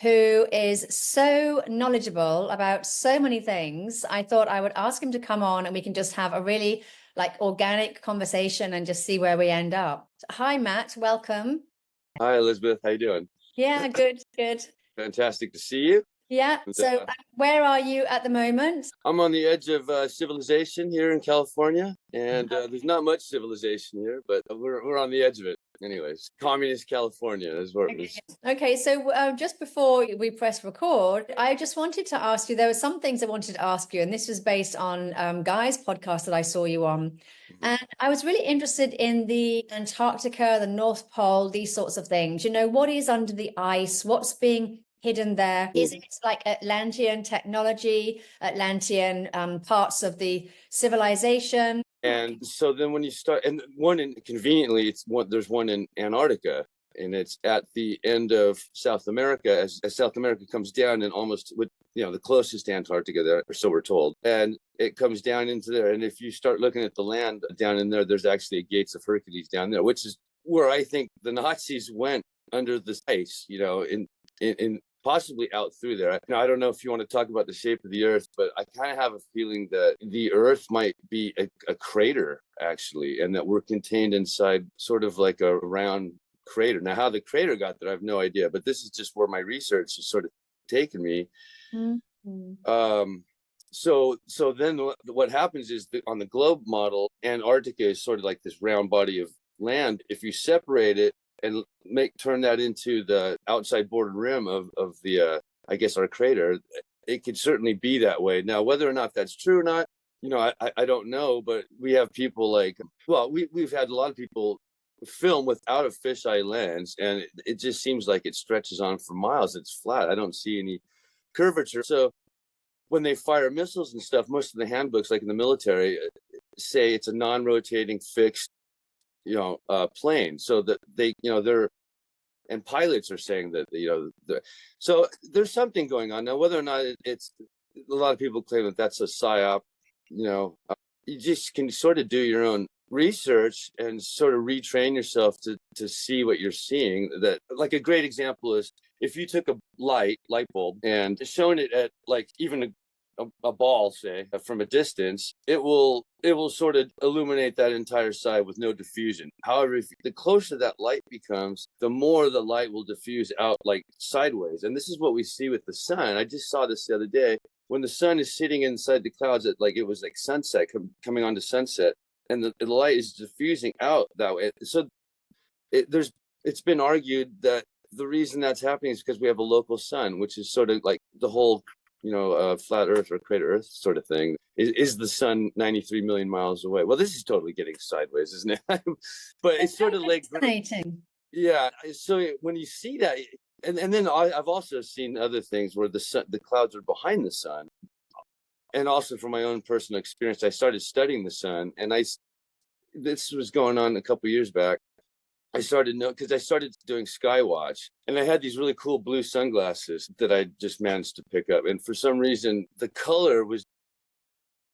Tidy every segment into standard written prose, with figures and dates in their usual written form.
who is so knowledgeable about so many things. I thought I would ask him to come on and we can just have a really organic conversation and just see where we end up. Hi, Matt. Welcome. Hi, Elisabeth. How you doing? Yeah, good. Fantastic to see you. Yeah. So where are you at the moment? I'm on the edge of civilization here in California, and there's not much civilization here, but we're on the edge of it. Anyways, communist California is where it was. Okay, so just before we press record, I just wanted to ask you, there were some things I wanted to ask you, and this was based on Guy's podcast that I saw you on. And I was really interested in the Antarctica, the North Pole, these sorts of things. What is under the ice? What's being hidden there? Is it like Atlantean technology, Atlantean parts of the civilization? And so then when you start, and conveniently, there's one in Antarctica, and it's at the end of South America as South America comes down and almost with the closest Antarctica there, or so we're told, and it comes down into there. And if you start looking at the land down in there, there's actually a Gates of Hercules down there, which is where I think the Nazis went under the ice, in possibly out through there. I don't know if you want to talk about the shape of the Earth, but I kind of have a feeling that the Earth might be a crater, actually, and that we're contained inside sort of like a round crater. Now, how the crater got there, I have no idea, but this is just where my research has sort of taken me. Mm-hmm. So then what happens is that on the globe model, Antarctica is sort of like this round body of land. If you separate it and turn that into the outside border rim of the I guess our crater, it could certainly be that way. Now, whether or not that's true or not, I don't know, but we have people we've had a lot of people film without a fisheye lens, and it just seems like it stretches on for miles. It's flat. I don't see any curvature. So when they fire missiles and stuff, most of the handbooks, like in the military, say it's a non-rotating fixed plane, so that and pilots are saying that so there's something going on. Now, whether or not it's a lot of people claim that that's a psyop, you just can sort of do your own research and sort of retrain yourself to see what you're seeing. That, like, a great example is if you took a light bulb and shown it at even a ball, say, from a distance, it will sort of illuminate that entire side with no diffusion. However, the closer that light becomes, the more the light will diffuse out sideways. And this is what we see with the sun. I just saw this the other day. When the sun is sitting inside the clouds, it was like sunset, coming on to sunset, and the light is diffusing out that way. So it's been argued that the reason that's happening is because we have a local sun, which is sort of like the whole flat Earth or crater Earth sort of thing. Is the sun 93 million miles away? Well, this is totally getting sideways, isn't it? But it's sort of fascinating. Yeah. So when you see that, and then I've also seen other things where the clouds are behind the sun. And also from my own personal experience, I started studying the sun, and this was going on a couple of years back. I started doing Skywatch, and I had these really cool blue sunglasses that I just managed to pick up. And for some reason, the color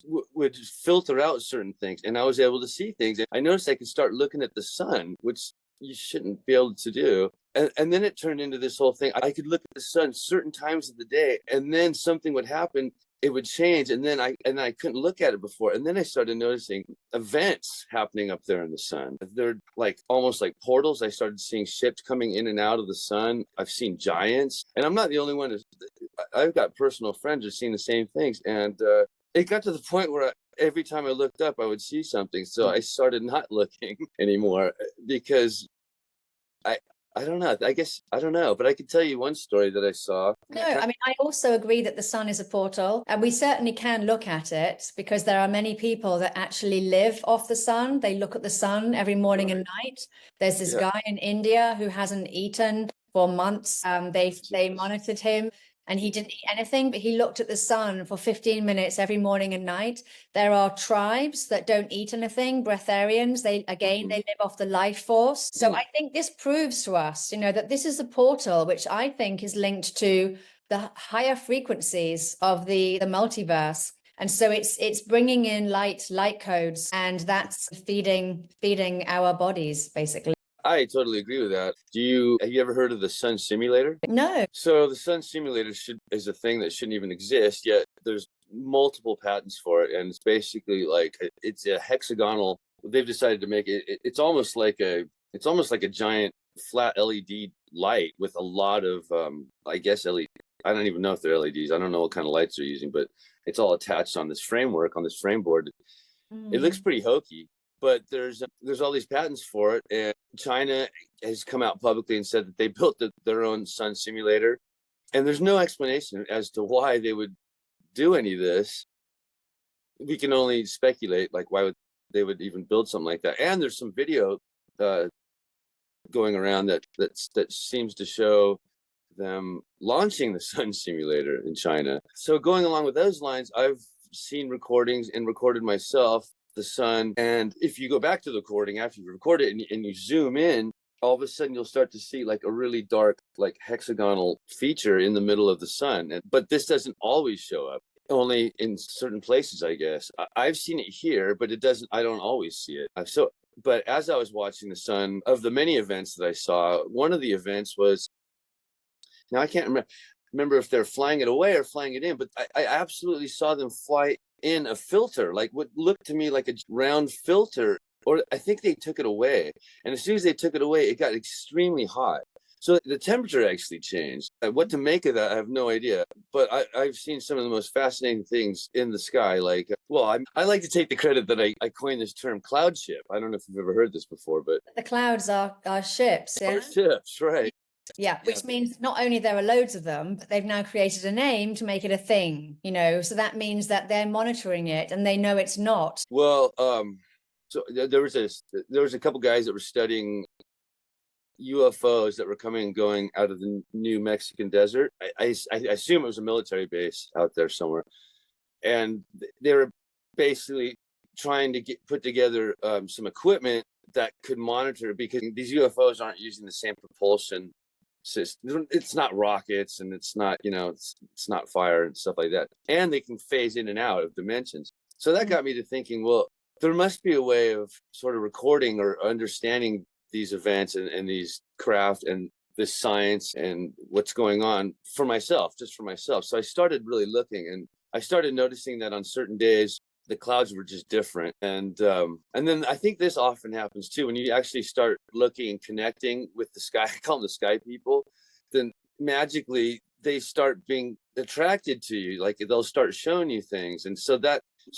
would filter out certain things, and I was able to see things. And I noticed I could start looking at the sun, which you shouldn't be able to do. And then it turned into this whole thing. I could look at the sun certain times of the day, and then something would happen. It would change, and then I couldn't look at it before. And then I started noticing events happening up there in the sun. They're almost like portals. I started seeing ships coming in and out of the sun. I've seen giants, and I'm not the only one. I've got personal friends who've seen the same things. And it got to the point where every time I looked up, I would see something. So I started not looking anymore because I don't know. I guess, I don't know, but I could tell you one story that I saw. No, I mean, I also agree that the sun is a portal, and we certainly can look at it because there are many people that actually live off the sun. They look at the sun every morning and night. There's this guy in India who hasn't eaten for months. They monitored him, and he didn't eat anything, but he looked at the sun for 15 minutes every morning and night. There are tribes that don't eat anything, breatharians. They live off the life force. So I think this proves to us, that this is a portal, which I think is linked to the higher frequencies of the multiverse. And so it's bringing in light codes, and that's feeding our bodies, basically. I totally agree with that. Have you ever heard of the sun simulator? No. So the sun simulator is a thing that shouldn't even exist, yet there's multiple patents for it, and it's basically like it's a hexagonal. They've decided to make it's almost like a giant flat LED light with a lot of I guess LED. I don't even know if they're LEDs. I don't know what kind of lights they're using, but it's all attached on this framework, on this frame board. It looks pretty hokey, but there's all these patents for it, and China has come out publicly and said that they built their own sun simulator, and there's no explanation as to why they would do any of this. We can only speculate, like why would they would even build something like that. And there's some video going around that seems to show them launching the sun simulator in China. So going along with those lines, I've seen recordings and recorded myself the sun, and if you go back to the recording after you record it and you zoom in, all of a sudden you'll start to see like a really dark, like hexagonal feature in the middle of the sun. But this doesn't always show up, only in certain places, I guess. I've seen it here, but I don't always see it. But as I was watching the sun, of the many events that I saw, one of the events was, now I can't remember if they're flying it away or flying it in, but I absolutely saw them fly in a filter, like what looked to me like a round filter, or I think they took it away. And as soon as they took it away, it got extremely hot. So the temperature actually changed. What to make of that, I have no idea. But I've seen some of the most fascinating things in the sky. Like, well, I like to take the credit that I coined this term cloud ship. I don't know if you've ever heard this before, but The clouds are ships, yeah? Are ships, right. Yeah, which means not only there are loads of them, but they've now created a name to make it a thing, so that means that they're monitoring it and they know it's not. Well, so there was a couple guys that were studying UFOs that were coming and going out of the New Mexican desert. I assume it was a military base out there somewhere, and they were basically trying to put together some equipment that could monitor, because these UFOs aren't using the same propulsion system. It's not rockets, and it's not it's not fire and stuff like that, and they can phase in and out of dimensions. So that got me to thinking, well, there must be a way of sort of recording or understanding these events and these craft and this science and what's going on for myself, just for myself. So I started really looking, and I started noticing that on certain days the clouds were just different. And then I think this often happens too, when you actually start looking and connecting with the sky, I call them the sky people, then magically they start being attracted to you. Like they'll start showing you things. And so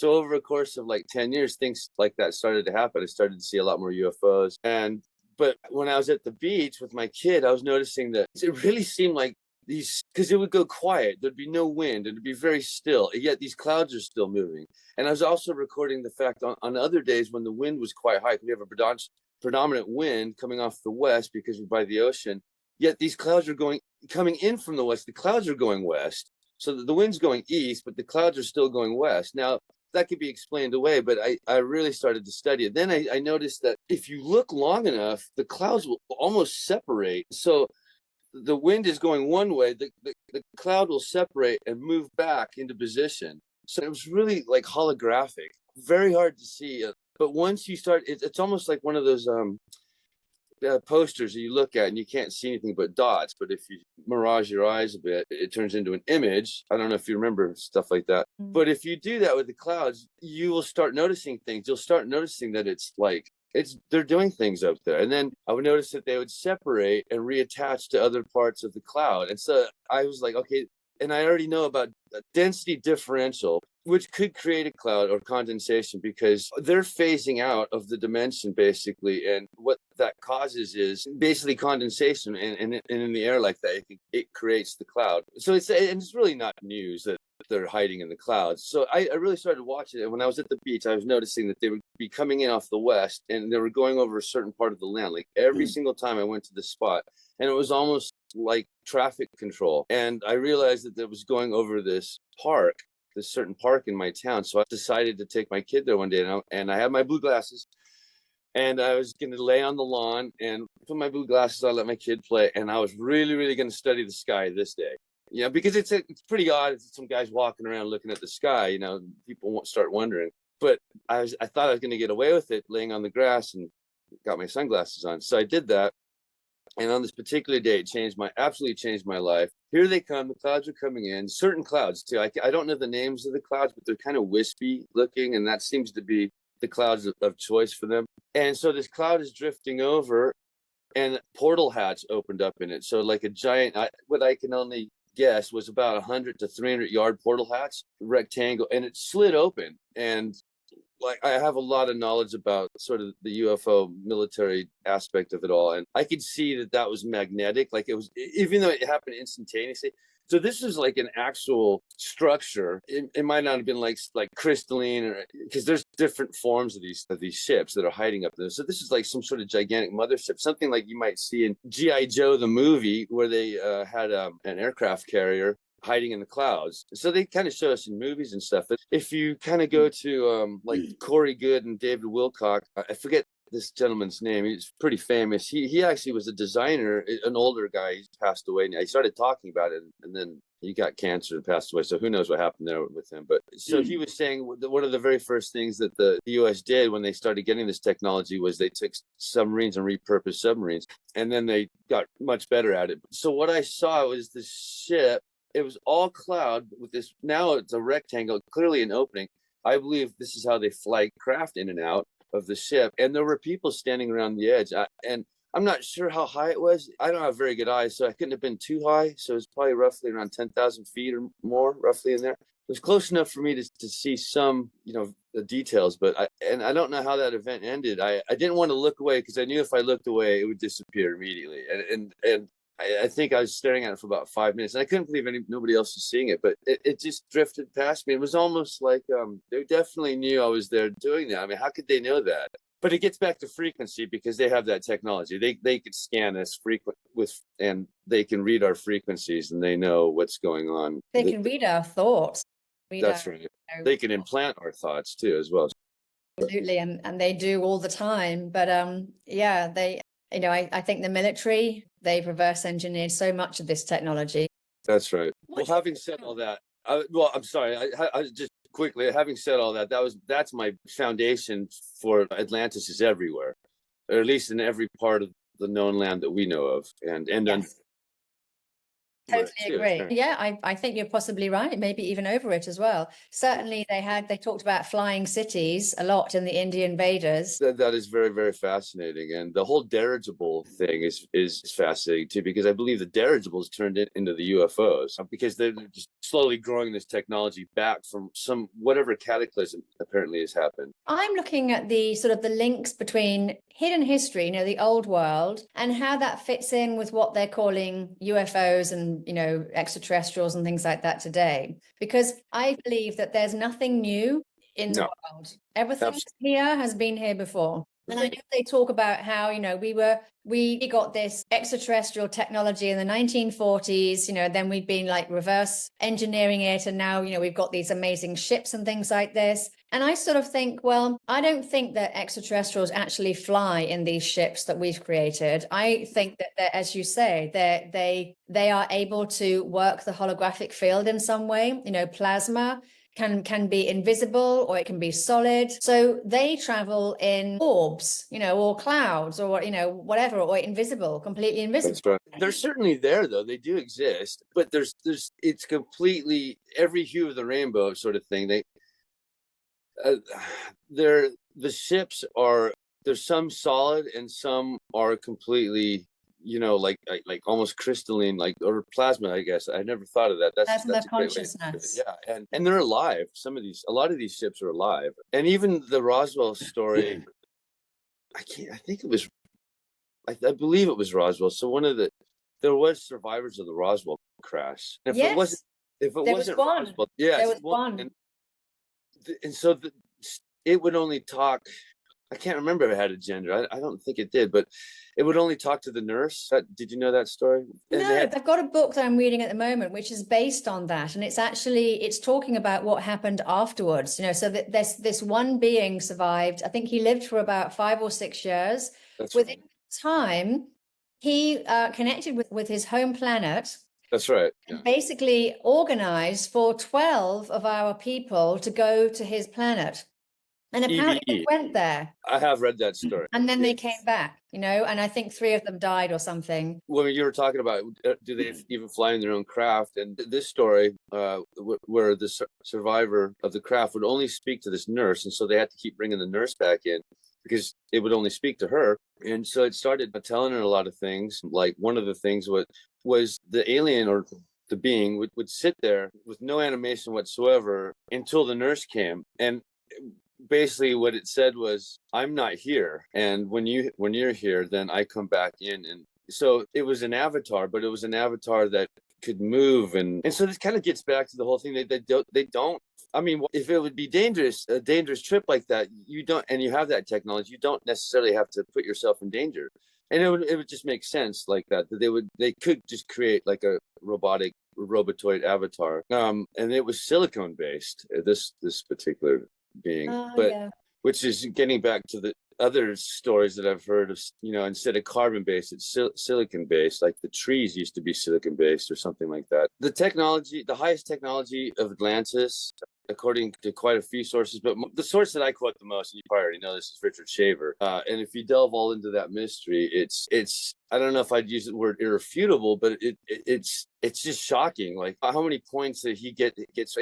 over a course of like 10 years, things like that started to happen. I started to see a lot more UFOs. But when I was at the beach with my kid, I was noticing that it really seemed like because it would go quiet, there'd be no wind, it'd be very still, yet these clouds are still moving. And I was also recording the fact on other days when the wind was quite high, we have a predominant wind coming off the west because we're by the ocean, yet these clouds are coming in from the west. The clouds are going west, so the wind's going east, but the clouds are still going west. Now that could be explained away, but I really started to study it. Then I noticed that if you look long enough, the clouds will almost separate. So the wind is going one way, the cloud will separate and move back into position. So it was really like holographic, very hard to see. But once you start, it's almost like one of those posters that you look at and you can't see anything but dots. But if you mirage your eyes a bit, it turns into an image. I don't know if you remember stuff like that. But if you do that with the clouds, you will start noticing things. You'll start noticing that it's like, they're doing things up there. And then I would notice that they would separate and reattach to other parts of the cloud. And so I was like, okay, and I already know about density differential, which could create a cloud or condensation, because they're phasing out of the dimension basically. And what that causes is basically condensation, and in the air like that, it creates the cloud. So it's really not news that they're hiding in the clouds. So I really started watching it. When I was at the beach, I was noticing that they would be coming in off the west, and they were going over a certain part of the land, like every single time I went to the spot. And it was almost like traffic control. And I realized that it was going over this certain park in my town. So I decided to take my kid there one day, and I had my blue glasses, and I was going to lay on the lawn and put my blue glasses on, let my kid play. And I was really, really going to study the sky this day. Because it's pretty odd. It's some guys walking around looking at the sky. People won't start wondering. But I thought I was going to get away with it, laying on the grass and got my sunglasses on. So I did that. And on this particular day, it absolutely changed my life. Here they come. The clouds are coming in. Certain clouds too. I don't know the names of the clouds, but they're kind of wispy looking, and that seems to be the clouds of choice for them. And so this cloud is drifting over, and portal hatch opened up in it. So like a giant, what I can only guess was about 100 to 300 yard portal hatch, rectangle, and it slid open. And like I have a lot of knowledge about sort of the UFO military aspect of it all, and I could see that was magnetic. Like it was, even though it happened instantaneously. So this is like an actual structure. It might not have been like crystalline, or because there's different forms of these ships that are hiding up there. So this is like some sort of gigantic mothership, something like you might see in G.I. Joe the movie, where they had an aircraft carrier hiding in the clouds. So they kind of show us in movies and stuff. But if you kind of go to like Corey Goode and David Wilcock, I forget this gentleman's name. He's pretty famous. He actually was a designer, an older guy. He's passed away now. He started talking about it, and then he got cancer and passed away. So who knows what happened there with him. But so he was saying one of the very first things that the US did when they started getting this technology was they took submarines and repurposed submarines, and then they got much better at it. So what I saw was this ship. It was all cloud with this. Now it's a rectangle, clearly an opening. I believe this is how they fly craft in and out of the ship. And there were people standing around the edge. And I'm not sure how high it was. I don't have very good eyes, so I couldn't have been too high. So it's probably roughly around 10,000 feet or more, roughly in there. It was close enough for me to see some, the details. But I don't know how that event ended. I didn't want to look away because I knew if I looked away, it would disappear immediately. And I think I was staring at it for about 5 minutes, and I couldn't believe nobody else was seeing it, but it just drifted past me. It was almost like they definitely knew I was there doing that. I mean, how could they know that? But it gets back to frequency because they have that technology. They could scan us and they can read our frequencies, and they know what's going on. They can read our thoughts. That's right. They can implant our thoughts too, as well. Absolutely, and they do all the time. But I think the military, they've reverse engineered so much of this technology. That's right. Well, having said all that, I'm sorry. I just quickly, having said all that, that's my foundation for Atlantis is everywhere, or at least in every part of the known land that we know of, and yes. Totally agree. Yeah, I think you're possibly right. Maybe even over it as well. Certainly, they talked about flying cities a lot in the Indian Vedas. That is very, very fascinating, and the whole dirigible thing is fascinating too, because I believe the dirigibles turned it into the UFOs because they're just slowly growing this technology back from whatever cataclysm apparently has happened. I'm looking at the sort of the links between hidden history, the old world, and how that fits in with what they're calling UFOs and extraterrestrials and things like that today, because I believe that there's nothing new in the world. Everything here has been here before. And I know they talk about how, we got this extraterrestrial technology in the 1940s, then we've been like reverse engineering it. And now, we've got these amazing ships and things like this. And I sort of think, well, I don't think that extraterrestrials actually fly in these ships that we've created. I think that as you say, they are able to work the holographic field in some way, plasma can be invisible, or it can be solid. So they travel in orbs, or clouds, or whatever, or invisible, completely invisible. That's right. They're certainly there, though. They do exist, but it's completely every hue of the rainbow sort of thing. The ships are, there's some solid and some are completely, like almost crystalline, or plasma, I guess. I never thought of that. That's consciousness. Yeah, and they're alive. A lot of these ships are alive. And even the Roswell story, I believe it was Roswell. So there was survivors of the Roswell crash. And if it wasn't Roswell, there was one. And so it would only talk. I can't remember if it had a gender. I don't think it did, but it would only talk to the nurse. Did you know that story? No, I've got a book that I'm reading at the moment, which is based on that. And it's talking about what happened afterwards. So that this one being survived. I think he lived for about 5 or 6 years. Within time, he connected with his home planet. That's right. Yeah. And basically organized for 12 of our people to go to his planet. And apparently they EVE. went there. I have read that story. And then they came back, you know, and I think 3 of them died or something. When you were talking about, do they even fly in their own craft? And this story, where the survivor of the craft would only speak to this nurse, and so they had to keep bringing the nurse back in because it would only speak to her. And so it started telling her a lot of things. Like one of the things was the alien or the being would sit there with no animation whatsoever until the nurse came. And basically what it said was, I'm not here, and when you're here, then I come back in. And so it was an avatar, but it was an avatar that could move. And so this kind of gets back to the whole thing. They don't, I mean, if it would be a dangerous trip like that, you don't, and you have that technology, you don't necessarily have to put yourself in danger. And it would just make sense like that they could just create like a robotoid avatar. And it was silicone based, this particular being. Which is getting back to the other stories that I've heard of, you know, instead of carbon based, it's silicon based, like the trees used to be silicon based or something like that. The highest technology of Atlantis, according to quite a few sources, but the source that I quote the most, and you probably already know this, is Richard Shaver. And if you delve all into that mystery, it's I don't know if I'd use the word irrefutable, but it's just shocking. Like how many points that he gets.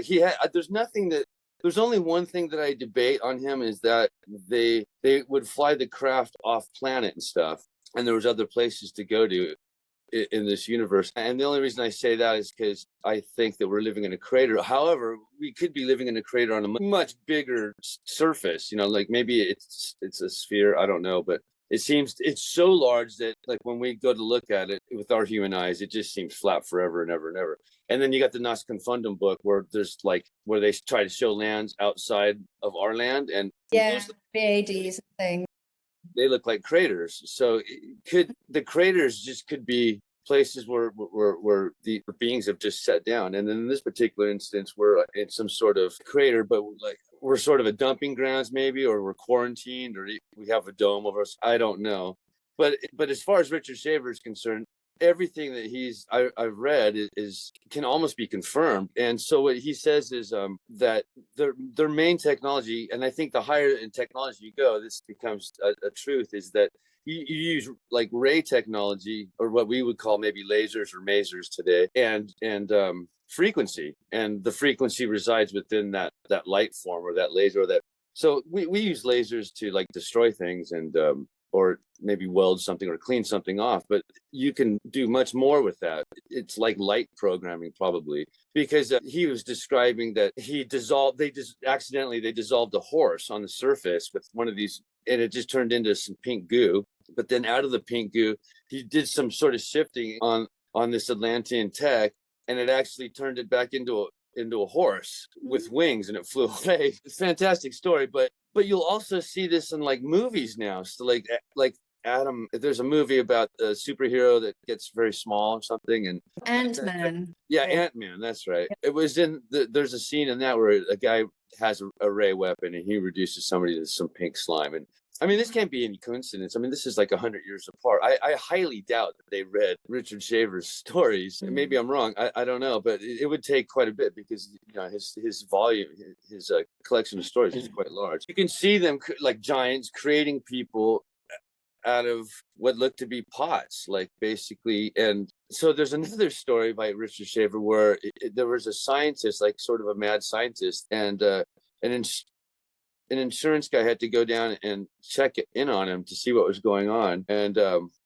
There's only one thing that I debate on him, is that they would fly the craft off planet and stuff, and there was other places to go to in this universe. And the only reason I say that is because I think that we're living in a crater. However, we could be living in a crater on a much bigger surface, you know, like maybe it's a sphere, I don't know, but it seems it's so large that like when we go to look at it with our human eyes, it just seems flat forever and ever and ever. And then you got the Nas Confundum book where where they try to show lands outside of our land, and VADs and things. They look like craters. So the craters could be places where the beings have just sat down. And then in this particular instance, we're in some sort of crater, but like we're sort of a dumping grounds maybe, or we're quarantined, or we have a dome over us. I don't know. But as far as Richard Shaver is concerned, everything that I've read can almost be confirmed. And so what he says is that their main technology, and I think the higher in technology you go, this becomes a truth, is that you use like ray technology, or what we would call maybe lasers or masers today, and frequency, and the frequency resides within that light form or that laser, or that. So we use lasers to like destroy things and or maybe weld something or clean something off, but you can do much more with that. It's like light programming probably, because he was describing that they dissolved a horse on the surface with one of these, and it just turned into some pink goo. But then out of the pink goo, he did some sort of shifting on this Atlantean tech, and it actually turned it back into a horse with wings, and it flew away. It's a fantastic story, but you'll also see this in like movies now. So like Adam, there's a movie about a superhero that gets very small or something, and Ant-Man. Yeah, Ant-Man, that's right. It was there's a scene in that where a guy has a ray weapon and he reduces somebody to some pink slime. And I mean, this can't be any coincidence. I mean, this is like 100 years apart. I highly doubt that they read Richard Shaver's stories. Maybe I'm wrong. I don't know, but it would take quite a bit, because you know his volume, his collection of stories is quite large. You can see them like giants creating people out of what looked to be pots, like basically. And so there's another story by Richard Shaver where there was a scientist, like sort of a mad scientist, and an insurance guy had to go down and check in on him to see what was going on. And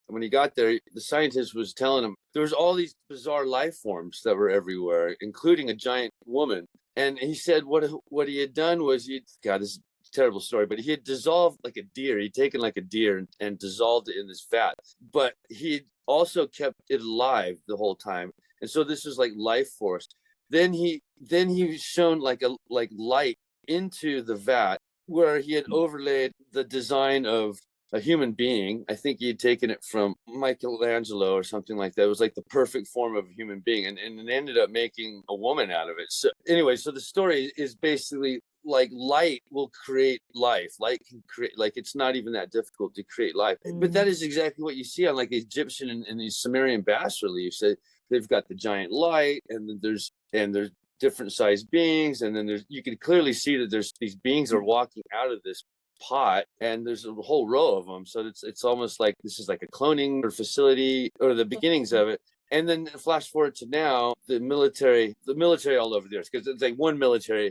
when he got there, the scientist was telling him there was all these bizarre life forms that were everywhere, including a giant woman. And he said what he had done was, God, this is a terrible story, but he had dissolved like a deer. He'd taken like a deer and dissolved it in this vat, but he also kept it alive the whole time. And so this was like life force. Then he was shown like light into the vat, where he had overlaid the design of a human being. I think he had taken it from Michelangelo or something like that. It was like the perfect form of a human being, and it ended up making a woman out of it. So anyway, so the story is basically like light will create life. Light can create, like it's not even that difficult to create life. But that is exactly what you see on like the Egyptian and these Sumerian bas reliefs. They've got the giant light, and then there's different sized beings, and then you can clearly see that there's these beings are walking out of this pot, and there's a whole row of them. So it's almost like this is like a cloning or facility, or the beginnings of it. And then flash forward to now, the military all over the earth, because it's like all military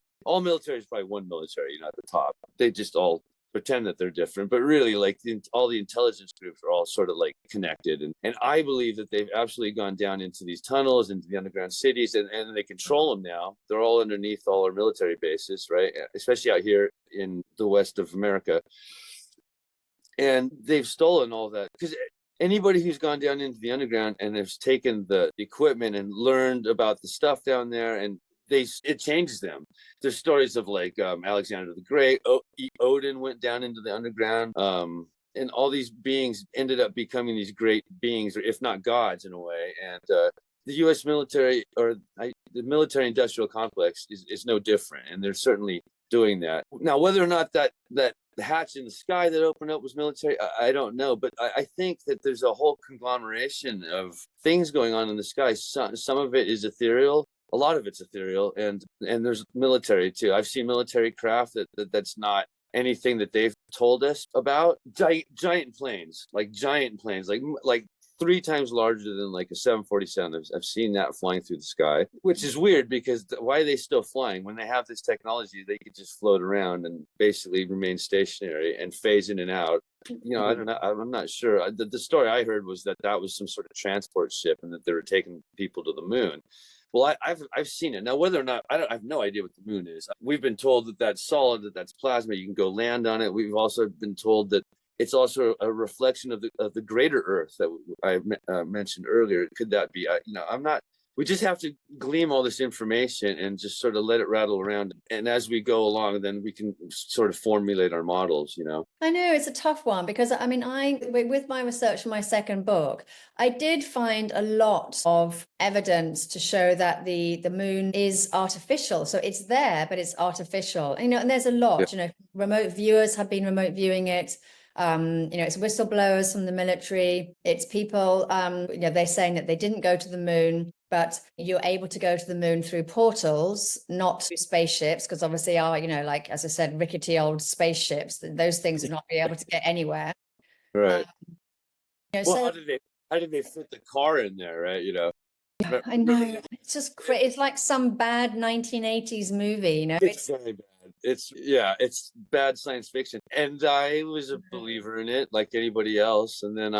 is probably one military, at the top. They just all pretend that they're different, but really, like, all the intelligence groups are all sort of like connected. And I believe that they've absolutely gone down into these tunnels, into the underground cities, and they control them now. They're all underneath all our military bases, right? Especially out here in the west of America. And they've stolen all that, because anybody who's gone down into the underground and has taken the equipment and learned about the stuff down there, and it changes them. There's stories of like Alexander the Great, Odin went down into the underground, and all these beings ended up becoming these great beings, or if not gods in a way. And the U.S. military, or the military industrial complex is no different, and they're certainly doing that. Now, whether or not that the hatch in the sky that opened up was military, I don't know, but I think that there's a whole conglomeration of things going on in the sky. Some of it is ethereal. A lot of it's ethereal, and there's military too. I've seen military craft that's not anything that they've told us about. Giant planes, like 3 times larger than like a 747. I've seen that flying through the sky, which is weird, because why are they still flying when they have this technology? They could just float around and basically remain stationary and phase in and out. I don't know. I'm not sure. The story I heard was that was some sort of transport ship, and that they were taking people to the moon. Well, I've seen it. Now, whether or not, I have no idea what the moon is. We've been told that that's solid, that that's plasma. You can go land on it. We've also been told that it's also a reflection of the greater Earth that I mentioned earlier. Could that be? I'm not. We just have to glean all this information and just sort of let it rattle around. And as we go along, then we can sort of formulate our models, I know it's a tough one, because I mean, with my research for my second book, I did find a lot of evidence to show that the moon is artificial. So it's there, but it's artificial. And there's a lot, remote viewers have been remote viewing it. It's whistleblowers from the military. It's people, they're saying that they didn't go to the moon, but you're able to go to the moon through portals, not through spaceships, because obviously like, as I said, rickety old spaceships, those things would not be able to get anywhere. Right. So, how did they fit the car in there, right? I know. It's just it's like some bad 1980s movie, It's very bad. It's bad science fiction. And I was a believer in it, like anybody else. And then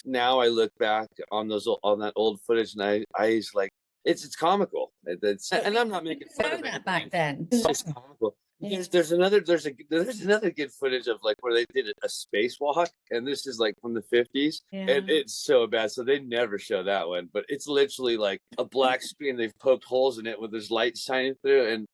now I look back on that old footage, and I was like, it's comical. And I'm not making fun of it back then. It's comical. Yeah. There's another good footage of like where they did a spacewalk, and this is like from the 50s, and it's so bad. So they never show that one, but it's literally like a black screen. They've poked holes in it with this light shining through, and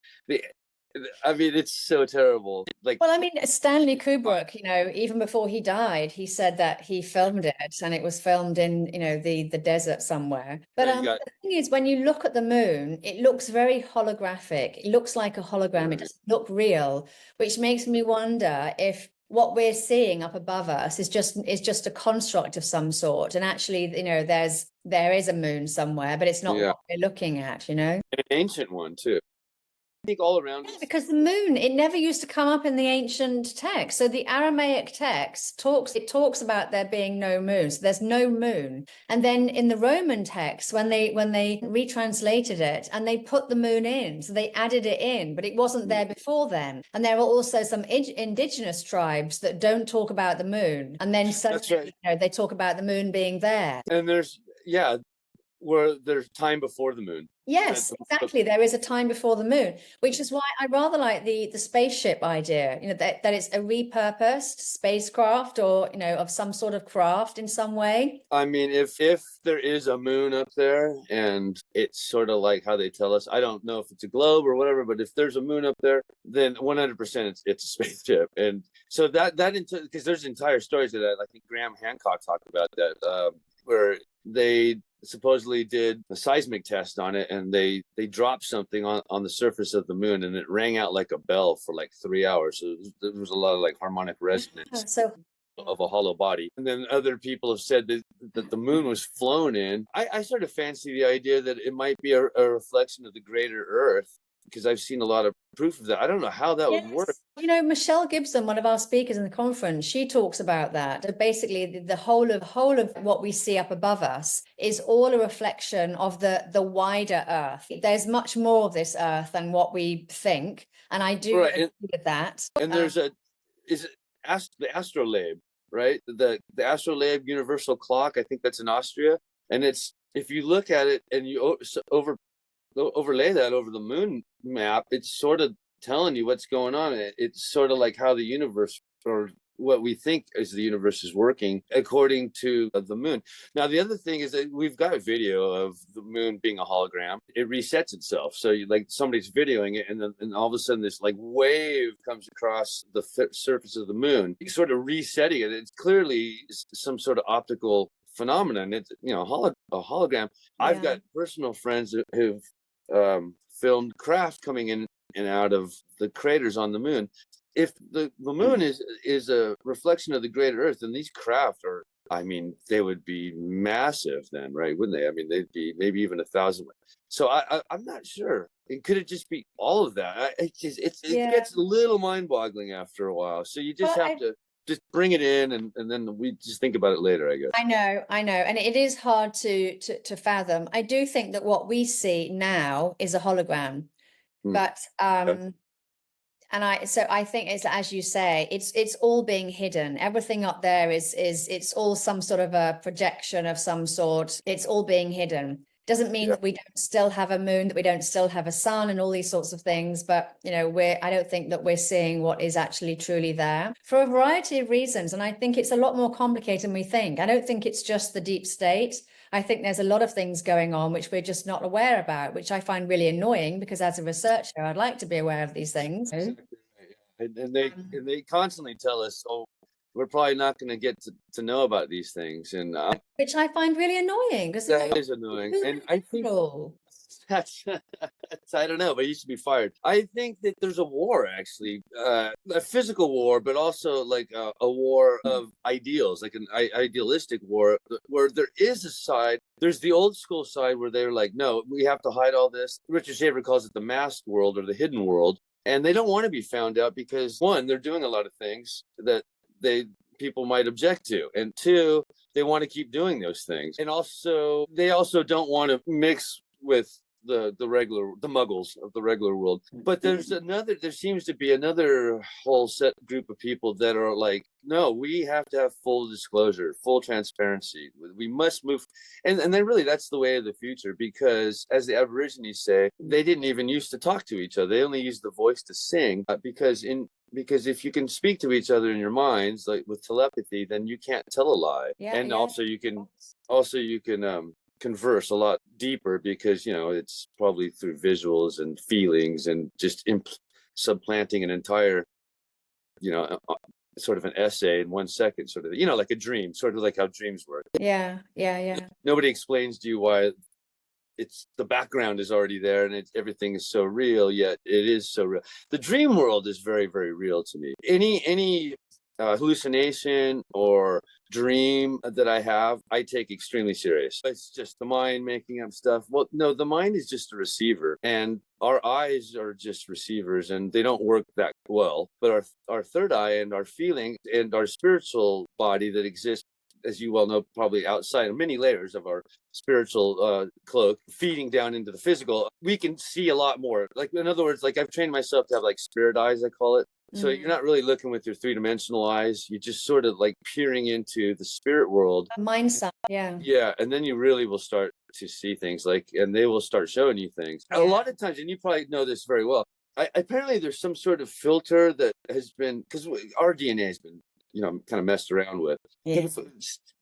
it's so terrible. Well, I mean, Stanley Kubrick, even before he died, he said that he filmed it, and it was filmed in, the desert somewhere. But the thing is, when you look at the moon, it looks very holographic. It looks like a hologram. It doesn't look real, which makes me wonder if what we're seeing up above us is just a construct of some sort. And actually, there is a moon somewhere, but it's not what we're looking at, An ancient one too. I think all around because the moon, it never used to come up in the ancient text. So the Aramaic text talks about there being no moon. So there's no moon. And then in the Roman text, when they retranslated it and they put the moon in, so they added it in, but it wasn't there before then. And there are also some indigenous tribes that don't talk about the moon. And then suddenly, they talk about the moon being there. And where there's time before the moon. Yes, exactly. There is a time before the moon, which is why I rather like the spaceship idea, that it's a repurposed spacecraft, or, of some sort of craft in some way. I mean, if there is a moon up there, and it's sort of like how they tell us, I don't know if it's a globe or whatever, but if there's a moon up there, then 100% it's a spaceship. And so because there's entire stories of that. I think Graham Hancock talked about that, where they supposedly did a seismic test on it, and they dropped something on the surface of the moon, and it rang out like a bell for like 3 hours. So there was a lot of like harmonic resonance of a hollow body. And then other people have said that the moon was flown in. I sort of fancy the idea that it might be a reflection of the greater Earth, because I've seen a lot of proof of that. I don't know how that would work. You know, Michelle Gibson, one of our speakers in the conference, she talks about that. Basically, the whole of what we see up above us is all a reflection of the wider Earth. There's much more of this Earth than what we think, and I do agree with that. And there's the astrolabe, right? The astrolabe universal clock. I think that's in Austria, and it's, if you look at it and you overlay that over the moon map, it's sort of telling you what's going on. It's sort of like how the universe, or what we think is the universe, is working according to the moon. Now, the other thing is that we've got a video of the moon being a hologram. It resets itself. So like somebody's videoing it, and then all of a sudden this like wave comes across the surface of the moon, sort of resetting it. It's clearly some sort of optical phenomenon. It's, you know, a hologram. Yeah. I've got personal friends who've filmed craft coming in and out of the craters on the moon. If the moon is a reflection of the greater Earth, then these craft are, I mean, they would be massive then, right? Wouldn't they? I mean, they'd be maybe even 1,000. So I'm not sure. Could it just be all of that? It gets a little mind-boggling after a while. So you just have to just bring it in, and then we just think about it later, I guess. I know. And it is hard to fathom. I do think that what we see now is a hologram. But and I think it's, as you say, it's all being hidden. Everything up there is it's all some sort of a projection of some sort. It's all being hidden. Doesn't mean that we don't still have a moon, that we don't still have a sun, and all these sorts of things. But you know, I don't think that we're seeing what is actually truly there for a variety of reasons. And I think it's a lot more complicated than we think. I don't think it's just the deep state. I think there's a lot of things going on which we're just not aware about, which I find really annoying, because as a researcher, I'd like to be aware of these things. Exactly right, yeah. And they constantly tell us, oh, we're probably not going to get to know about these things, and which I find really annoying. Because that is annoying, and I think that's I don't know, but he should be fired. I think that there's a war, actually, a physical war, but also like a war of ideals, like an idealistic war, where there is a side. There's the old school side where they're like, no, we have to hide all this. Richard Shaver calls it the masked world or the hidden world, and they don't want to be found out because, one, they're doing a lot of things that people might object to, and two, they want to keep doing those things, and also they also don't want to mix with the muggles of the regular world. But there seems to be another whole set group of people that are like, no, we have to have full disclosure, full transparency. We must move, and then really that's the way of the future, because as the Aborigines say, they didn't even used to talk to each other. They only used the voice to sing, because if you can speak to each other in your minds, like with telepathy, then you can't tell a lie. Also you can converse a lot deeper, because, you know, it's probably through visuals and feelings and just supplanting an entire, you know, sort of an essay in 1 second, sort of, you know, like a dream, sort of like how dreams work. Yeah. Nobody explains to you why the background is already there, and everything is so real, yet it is so real. The dream world is very, very real to me. Any hallucination or dream that I have, I take extremely serious. It's just the mind making up stuff. Well, no, the mind is just a receiver, and our eyes are just receivers, and they don't work that well. But our third eye and our feeling and our spiritual body that exists, as you well know, probably outside of many layers of our spiritual cloak, feeding down into the physical, we can see a lot more. Like, in other words, like, I've trained myself to have like spirit eyes, I call it. So you're not really looking with your three-dimensional eyes. You're just sort of like peering into the spirit world. Mind side, yeah. Yeah, and then you really will start to see things, like, and they will start showing you things. A lot of times, and you probably know this very well, apparently there's some sort of filter that has been, because our DNA has been, you know, kind of messed around with. Yeah.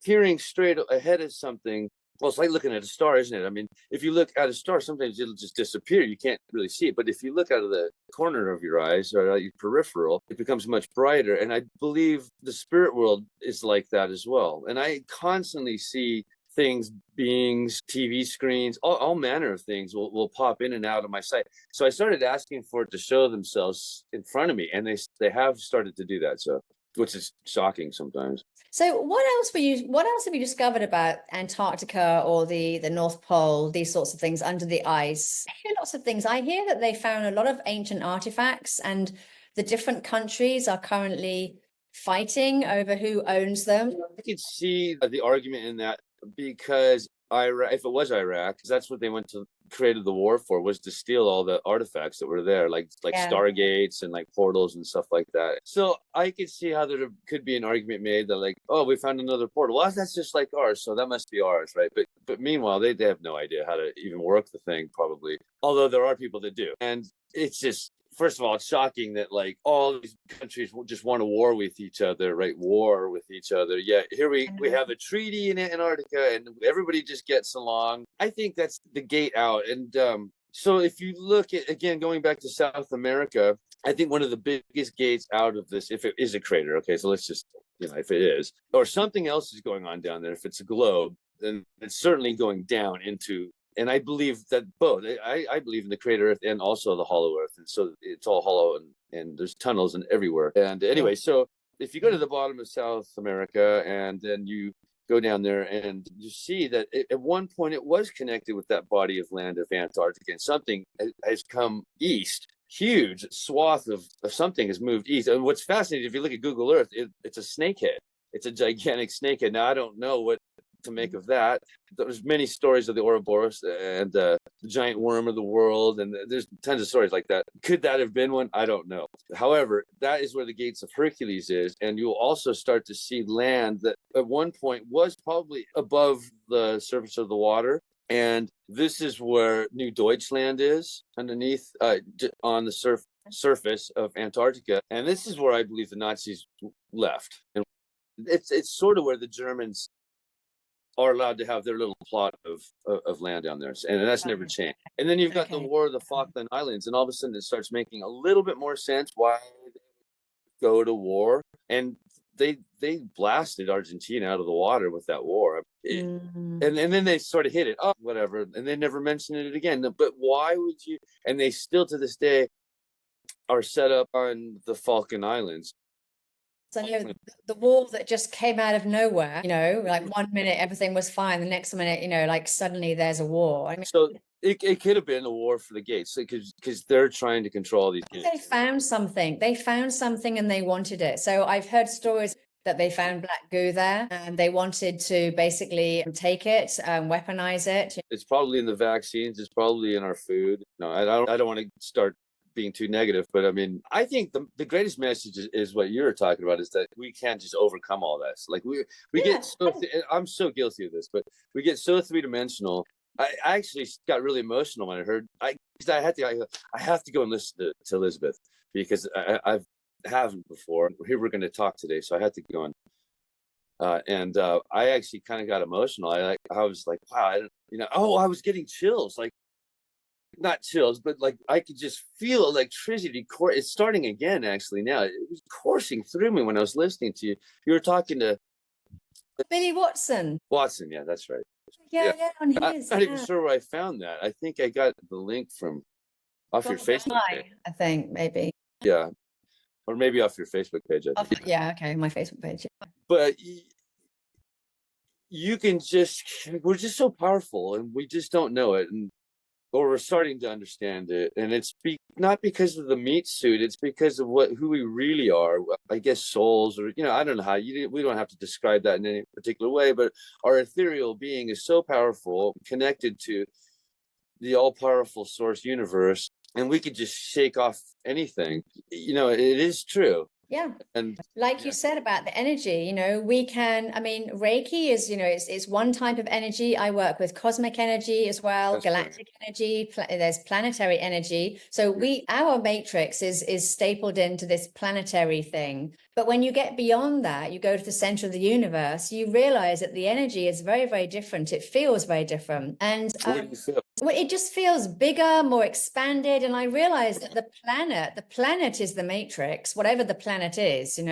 Peering straight ahead of something, well, it's like looking at a star, isn't it? I mean, if you look at a star, sometimes it'll just disappear. You can't really see it. But if you look out of the corner of your eyes or your peripheral, it becomes much brighter. And I believe the spirit world is like that as well. And I constantly see things, beings, TV screens, all manner of things will pop in and out of my sight. So I started asking for it to show themselves in front of me, and they have started to do that. So which is shocking sometimes. So what else have you discovered about Antarctica or the North Pole, these sorts of things under the ice? I hear lots of things. I hear that they found a lot of ancient artifacts, and the different countries are currently fighting over who owns them. I could see the argument in that, because Iraq, if it was Iraq, because that's what they went to created the war for, was to steal all the artifacts that were there, like Yeah. stargates and like portals and stuff like that. So I could see how there could be an argument made that, like, oh, we found another portal. Well, that's just like ours, so that must be ours, right? But meanwhile, they have no idea how to even work the thing, probably. Although there are people that do, and it's just, first of all, it's shocking that like all these countries just want to war with each other, right? War with each other. Yeah, here we have a treaty in Antarctica, and everybody just gets along. I think that's the gate out. And so if you look at, again, going back to South America, I think one of the biggest gates out of this, if it is a crater, okay, so let's just, if it is, or something else is going on down there, if it's a globe, then it's certainly going down into. And I believe that both. I believe in the crater Earth and also the hollow Earth, and so it's all hollow, and there's tunnels and everywhere. And anyway, so if you go to the bottom of South America and then you go down there, and you see that at one point it was connected with that body of land of Antarctica, and something has come east. Huge swath of something has moved east. And what's fascinating, if you look at Google Earth, it's a snakehead. It's a gigantic snakehead. Now I don't know what to make of that. There's many stories of the Ouroboros and the giant worm of the world, and there's tons of stories like that. Could that have been one? I don't know. However, that is where the Gates of Hercules is, and you'll also start to see land that at one point was probably above the surface of the water. And this is where New Deutschland is, underneath on the surface of Antarctica. And this is where I believe the Nazis left. And it's sort of where the Germans are allowed to have their little plot of land down there, and that's never changed. And then you've got the War of the Falkland Islands, and all of a sudden it starts making a little bit more sense why they go to war. And they blasted Argentina out of the water with that war. And then they sort of hit it, oh, whatever, and they never mentioned it again. But why would you? And they still to this day are set up on the Falkland Islands. So the war that just came out of nowhere, like 1 minute everything was fine, the next minute, like suddenly there's a war. I mean, so it could have been a war for the gates, because they're trying to control these gates. They found something and they wanted it. So I've heard stories that they found black goo there, and they wanted to basically take it, weaponize it. It's probably in the vaccines. It's probably in our food. No, I don't want to start being too negative, but I mean, I think the greatest message is what you're talking about, is that we can't just overcome all this. Like we get so I'm so guilty of this, but we get so three-dimensional. I actually got really emotional when I heard I have to go and listen to Elisabeth, because I haven't before. Here we're going to talk today, so I had to go and I actually kind of got emotional. I was like, wow, I was getting chills, like not chills, but like I could just feel electricity. It's starting again, actually. Now it was coursing through me when I was listening to you. You were talking to Billy Watson. Yeah, that's right. Yeah, on I'm his. not even sure where I found that. I think I got the link from off your Facebook page. I think maybe. Yeah, or maybe off your Facebook page. Yeah, okay, my Facebook page. But you can we're just so powerful, and we just don't know it. Or we're starting to understand it, and it's not because of the meat suit. It's because of who we really are. I guess souls, or I don't know how we don't have to describe that in any particular way. But our ethereal being is so powerful, connected to the all-powerful source universe, and we could just shake off anything. It is true. Yeah. And like you said about the energy, we can, Reiki is, it's one type of energy. I work with cosmic energy as well, galactic energy, there's planetary energy. So our matrix is stapled into this planetary thing. But when you get beyond that, you go to the center of the universe, you realize that the energy is very, very different. It feels very different. And what do you feel? It just feels bigger, more expanded. And I realized that the planet is the matrix, whatever the planet is, and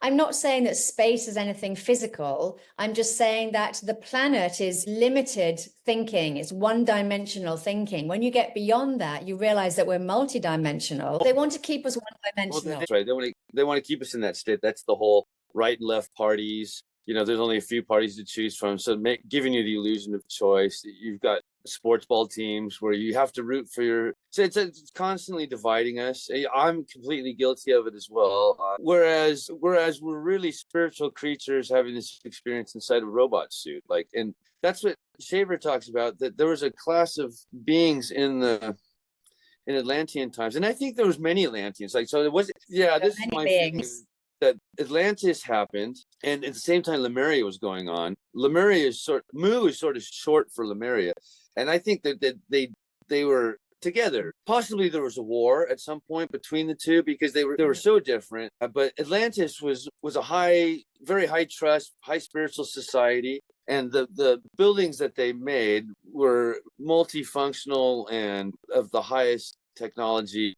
I'm not saying that space is anything physical. I'm just saying that the planet is limited thinking. It's one-dimensional thinking. When you get beyond that, you realize that we're multidimensional. They want to keep us one-dimensional. That's right. They want to keep us in that state. That's the whole right and left parties. There's only a few parties to choose from. So giving you the illusion of choice. You've got sports ball teams where you have to root for your. So it's constantly dividing us. I'm completely guilty of it as well. Whereas we're really spiritual creatures having this experience inside a robot suit. And that's what Shaver talks about, that there was a class of beings in Atlantean times. And I think there was many Atlanteans. So it was, this is my feeling, that Atlantis happened, and at the same time Lemuria was going on. Lemuria is Mu is sort of short for Lemuria. And I think that they were together. Possibly there was a war at some point between the two because they were so different. But Atlantis was a very high trust, high spiritual society. And the buildings that they made were multifunctional and of the highest technology.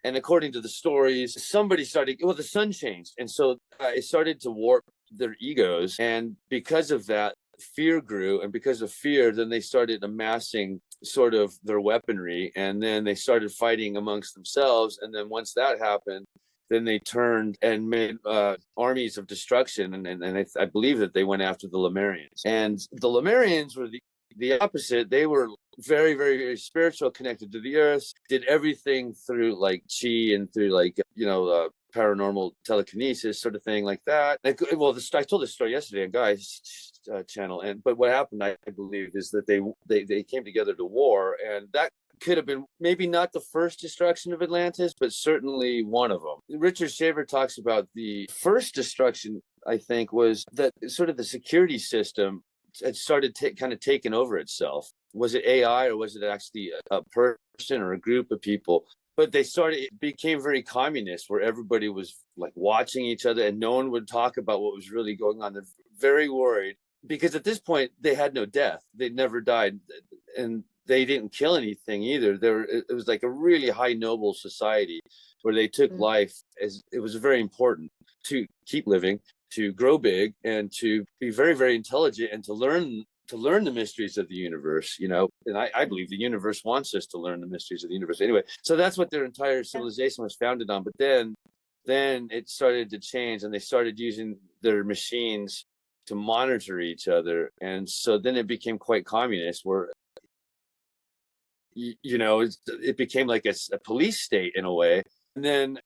And according to the stories, the sun changed. And so it started to warp their egos. And because of that, fear grew. And because of fear, then they started amassing sort of their weaponry. And then they started fighting amongst themselves. And then once that happened, then they turned and made armies of destruction. And I believe that they went after the Lemurians. And the Lemurians were the opposite. They were very, very, very spiritual, connected to the earth, did everything through chi and through paranormal telekinesis sort of thing like that. I told this story yesterday on Guy's channel, but what happened, I believe, is that they came together to war, and that could have been maybe not the first destruction of Atlantis, but certainly one of them. Richard Shaver talks about the first destruction, I think, was that sort of the security system had started kind of taking over itself. Was it AI or was it actually a person or a group of people? But it became very communist, where everybody was watching each other and no one would talk about what was really going on. They're very worried because at this point they had no death. They'd never died, and they didn't kill anything either. It was like a really high noble society where they took life as it was very important to keep living, to grow big, and to be very, very intelligent, and to learn the mysteries of the universe, and I believe the universe wants us to learn the mysteries of the universe anyway. So that's what their entire civilization was founded on. But then it started to change, and they started using their machines to monitor each other. And so then it became quite communist, where it became like a police state in a way. And then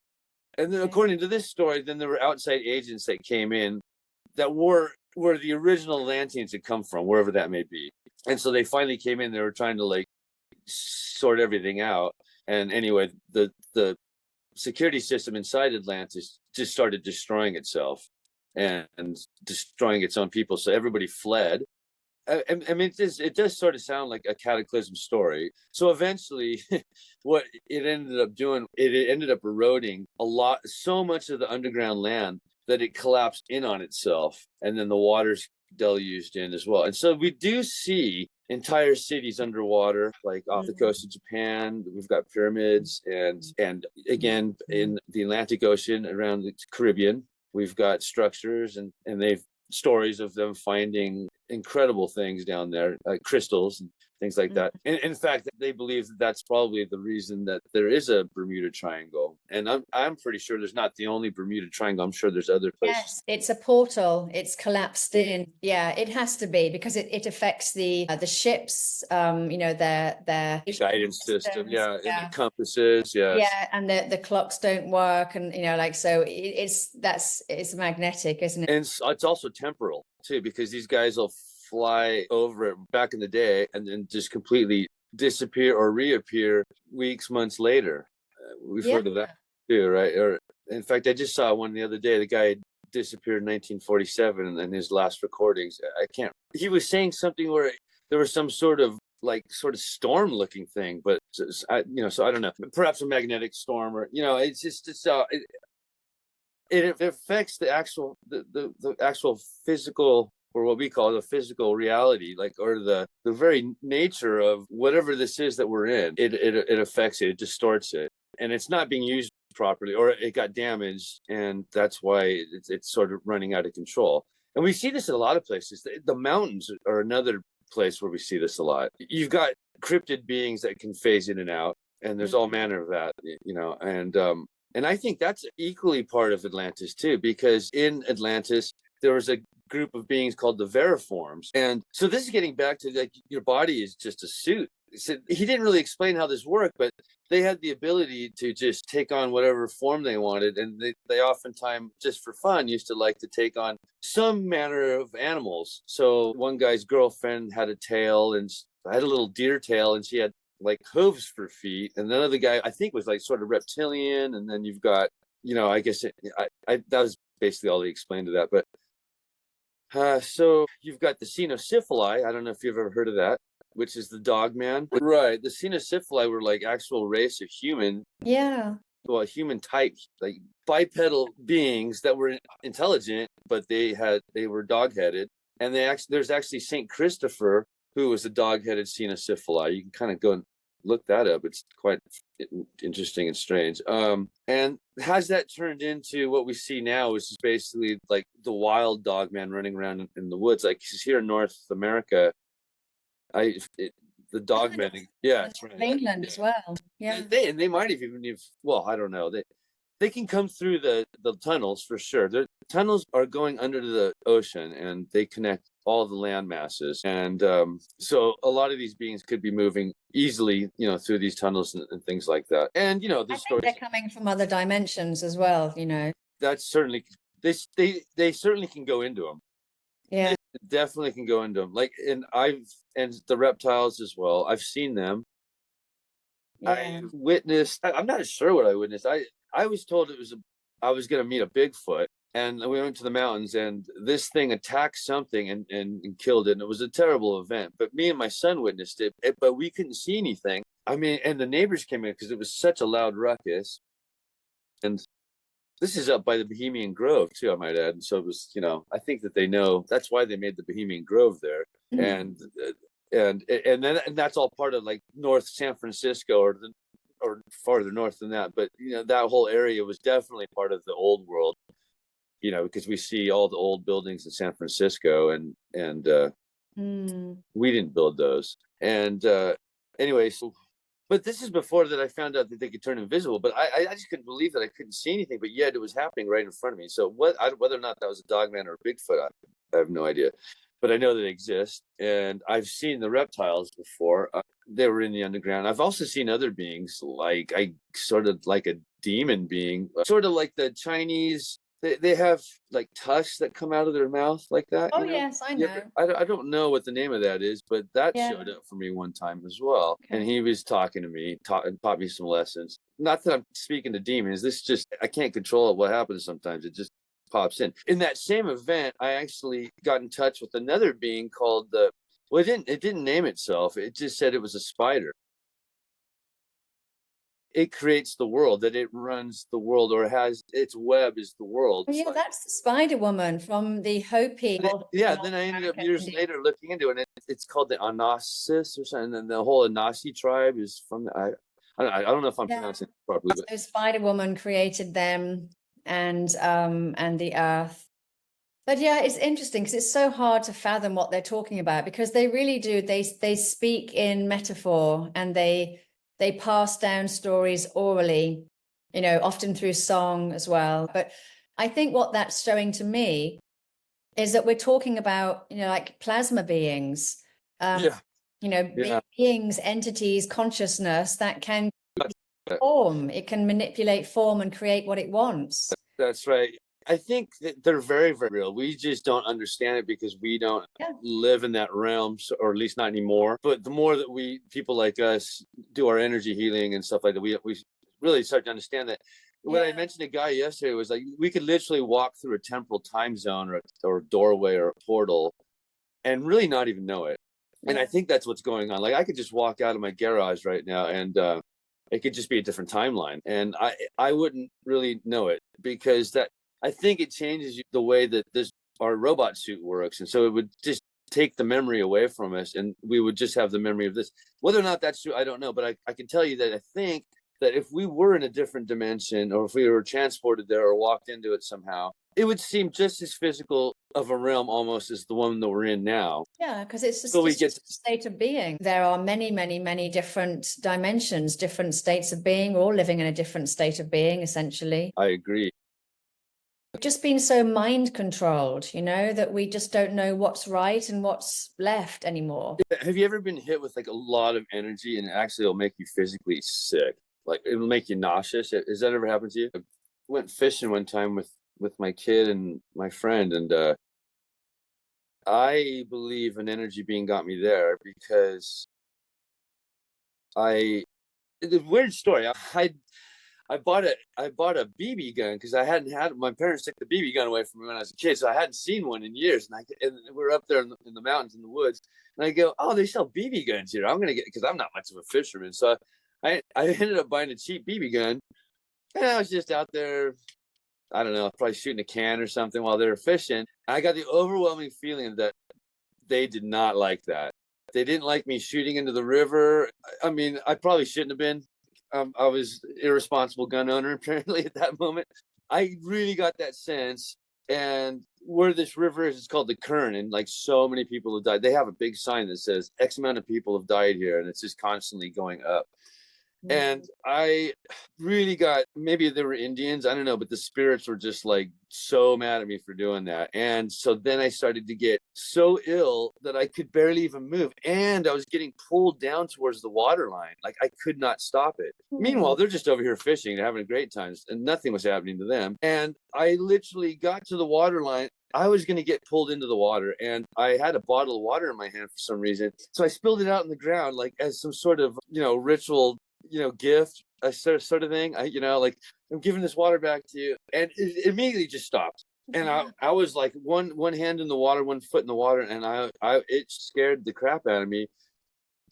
according to this story, then there were outside agents that came in that were where the original Atlanteans had come from, wherever that may be. And so they finally came in. They were trying to sort everything out. And anyway, the security system inside Atlantis just started destroying itself and destroying its own people. So everybody fled. I mean, it does sort of sound like a cataclysm story. So eventually, what it ended up doing, it ended up eroding so much of the underground land that it collapsed in on itself, and then the waters deluged in as well. And so we do see entire cities underwater, like off the coast of Japan. We've got pyramids, and again in the Atlantic Ocean around the Caribbean, we've got structures, and they've stories of them finding incredible things down there, like crystals and things like that. And in fact, they believe that that's probably the reason that there is a Bermuda Triangle. And I'm pretty sure there's not the only Bermuda Triangle. I'm sure there's other places. Yes, it's a portal. It's collapsed in. Yeah, it has to be, because it affects the ships. Their guidance system. Yeah, and the compasses. Yes. Yeah, and the clocks don't work, and so it's magnetic, isn't it? And it's also temporal too, because these guys will fly over it back in the day and then just completely disappear or reappear weeks, months later. We've heard of that too, right? Or in fact, I just saw one the other day. The guy disappeared in 1947, and his last recordings, he was saying something where there was some sort of storm looking thing, but so I don't know, perhaps a magnetic storm, or it affects the actual physical, or what we call the physical reality, or the very nature of whatever this is that we're in. It affects it, it distorts it, and it's not being used properly, or it got damaged, and that's why it's sort of running out of control. And we see this in a lot of places. The mountains are another place where we see this a lot. You've got cryptid beings that can phase in and out, and there's all manner of that, and I think that's equally part of Atlantis too, because in Atlantis there was a group of beings called the Veriforms, and so this is getting back to like your body is just a suit. So he didn't really explain how this worked, but they had the ability to just take on whatever form they wanted, and they oftentimes, just for fun, used to like to take on some manner of animals. So one guy's girlfriend had a tail, and I had a little deer tail, and she had like hooves for feet, and another guy I think was like sort of reptilian, and then you've got, I guess that was basically all he explained to that. But so you've got the Cynocephali. I don't know if you've ever heard of that, which is the dog man. Right. The Cynocephali were like actual race of human. Yeah. Well, human type, like bipedal beings that were intelligent, but they were dog-headed. And there's actually Saint Christopher, who was a dog-headed Cynocephali. You can kind of go and look that up. It's quite interesting and strange. And has that turned into what we see now, which is basically like the wild dog man running around in the woods. Like here in North America, the dog men, yeah, that's right. England as well. Yeah. And they might have even, well, I don't know. They can come through the tunnels for sure. The tunnels are going under the ocean, and they connect all the land masses. And so a lot of these beings could be moving easily, through these tunnels and things like that. And I think they're coming from other dimensions as well. That's certainly they certainly can go into them. Yeah. They definitely can go into them. Like, and the reptiles as well. I've seen them. Yeah. I witnessed. I'm not sure what I witnessed. I was told I was going to meet a Bigfoot, and we went to the mountains, and this thing attacked something and killed it. And it was a terrible event. But me and my son witnessed it, but we couldn't see anything. I mean, and the neighbors came in because it was such a loud ruckus. And this is up by the Bohemian Grove too, I might add. And so it was, I think that they know that's why they made the Bohemian Grove there. Mm-hmm. And that's all part of like North San Francisco or farther north than that. But that whole area was definitely part of the old world, because we see all the old buildings in San Francisco, and we didn't build those. And anyway, so. But this is before that I found out that they could turn invisible. But I just couldn't believe that I couldn't see anything. But yet it was happening right in front of me. So whether or not that was a dogman or a Bigfoot, I have no idea. But I know that they exist. And I've seen the reptiles before. They were in the underground. I've also seen other beings, like sort of like a demon being, sort of like the Chinese. They have like tusks that come out of their mouth like that. Oh, yes, I know. I don't know what the name of that is, but that showed up for me one time as well. Okay. And he was talking to me, taught me some lessons. Not that I'm speaking to demons. This just, I can't control it. What happens sometimes, it just pops in. In that same event, I actually got in touch with another being called it didn't name itself. It just said it was a spider. It creates the world, that it runs the world, or has its web is the world. Oh, yeah, that's the Spider Woman from the Hopi. Then I ended up years later looking into it, and it's called the Anasis or something. And the whole Anasi tribe is from I don't know if I'm pronouncing it properly. So Spider Woman created them and the earth. But yeah, it's interesting because it's so hard to fathom what they're talking about, because they really do. They speak in metaphor, and they pass down stories orally, often through song as well. But I think what that's showing to me is that we're talking about, like plasma beings, beings, entities, consciousness that can form. It can manipulate form and create what it wants. That's right. I think that they're very, very real. We just don't understand it because we don't live in that realm, or at least not anymore. But the more that people like us do our energy healing and stuff like that, we really start to understand that. When I mentioned a guy yesterday, it was like we could literally walk through a temporal time zone or a doorway or a portal and really not even know it. Yeah. And I think that's what's going on. Like I could just walk out of my garage right now, and it could just be a different timeline. And I wouldn't really know it, because I think it changes the way that our robot suit works. And so it would just take the memory away from us, and we would just have the memory of this. Whether or not that's true, I don't know. But I can tell you that I think that if we were in a different dimension, or if we were transported there or walked into it somehow, it would seem just as physical of a realm almost as the one that we're in now. Yeah, because it's just, So we it's get just a state of being. There are many, many, many different dimensions, different states of being. We're all living in a different state of being, essentially. I agree. We've just been so mind controlled, you know, that we just don't know what's right and what's left anymore. Have you ever been hit with like a lot of energy and actually it'll make you physically sick? Like it'll make you nauseous. Has that ever happened to you? I went fishing one time with my kid and my friend, and I believe an energy being got me there because it's a weird story. I bought a BB gun because I hadn't had, my parents took the BB gun away from me when I was a kid, so I hadn't seen one in years. And we were up there in the mountains in the woods, and I go, oh, they sell BB guns here. I'm gonna get, because I'm not much of a fisherman, so I ended up buying a cheap BB gun, and I was just out there. I don't know, probably shooting a can or something while they were fishing. I got the overwhelming feeling that they did not like that. They didn't like me shooting into the river. I mean, I probably shouldn't have been. I was irresponsible gun owner apparently at that moment. I really got that sense. And where this river is, it's called the Kern, and like so many people have died. They have a big sign that says X amount of people have died here, and it's just constantly going up. And I really got, maybe they were Indians, I don't know, but the spirits were just like so mad at me for doing that. And so then I started to get so ill that I could barely even move. And I was getting pulled down towards the water line. Like I could not stop it. Meanwhile, they're just over here fishing and having a great time, and nothing was happening to them. And I literally got to the water line. I was going to get pulled into the water, and I had a bottle of water in my hand for some reason. So I spilled it out on the ground, like as some sort of, ritual, gift, a sort of thing. Like, I'm giving this water back to you, and it immediately just stopped. And I was like one hand in the water, one foot in the water, and it scared the crap out of me.